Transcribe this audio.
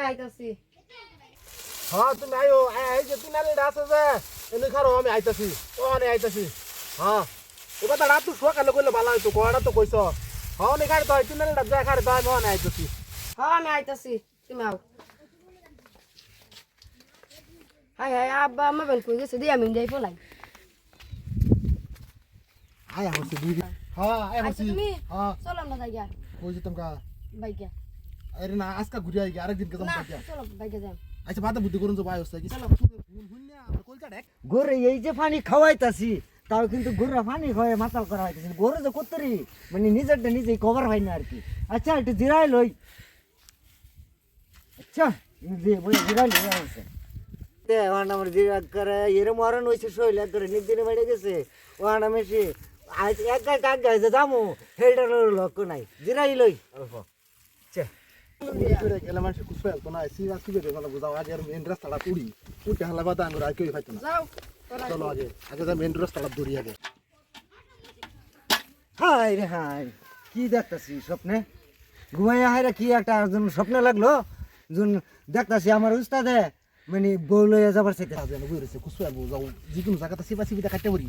আইতাছি। হ্যাঁ তুমি আইও এই যে তিনালিটা আছে যে এনে খারো আমি আইতাছি ওখানে আইতাছি হ্যাঁ এ কথা রাত তো সকালে কইলে ভালো হইতো কয়টা তো কইছ হ্যাঁ নে খারে তো তিনালিটা যা খারে তো আমি ওখানে আইতাছি হ্যাঁ আমি আইতাছি তুমি আও। হাই হাই আব্বা আম্মা বেন কই গেছে দি আমি যাই পলাই। আয়া হচ্ছে দিদি হ্যাঁ আয়া আচ্ছা হচ্ছে তুমি হ্যাঁ চলো আমরা যাই গা কইছি তোমরা বাইকে। আরে না আজকে ঘুরে আই আরেকদিন কেমন না পাইয়া চলো বাইকে যাই। আচ্ছা বাদে বুদ্ধি করুন তো ভাই হচ্ছে কি চলো। হুন্না আমরা কলটা দেখ গরু এই যে পানি খাওয়াইতাছি তাও কিন্তু গরুরা পানি খাওয়াই মাতাল করা হইতেছে গরু যে কতরি মানে নিজেরটা নিজেই কভার হয় না আর কি আচ্ছা একটু জিরাই লই আচ্ছা জিরাই লই আছে ওখানে আমার জিরা করে এরম মরণ হয়েছে শৈল এক করে নিদিনে বেড়ে গেছে ওখানে মেশি আজ এক গাছ ডাক গাইছে যামু হেলটার লক্ষ্য নাই জিরাই লই অল্প আচ্ছা এলা মানুষ কুসফেল তো না সিরা সিবে রে গলা বুঝাও আগে মেন রাস্তাটা উড়ি উঠে হালা বাদা আমি আর কেউ পাইতো না যাও চলো আগে আগে যা মেন রাস্তাটা দৌড়ি আগে হাই রে হাই কি দেখতাছি স্বপ্নে ঘুমাইয়া হাই রে কি একটা স্বপ্নে লাগলো যখন দেখতাছি আমার উস্তাদে মানে বউ লইয়া যাবার চাইতে আজ আমি বুঝেছি কুসফেল বুঝাও যে কোনো জায়গাতে সিবা সিবিটা কাটতে পারি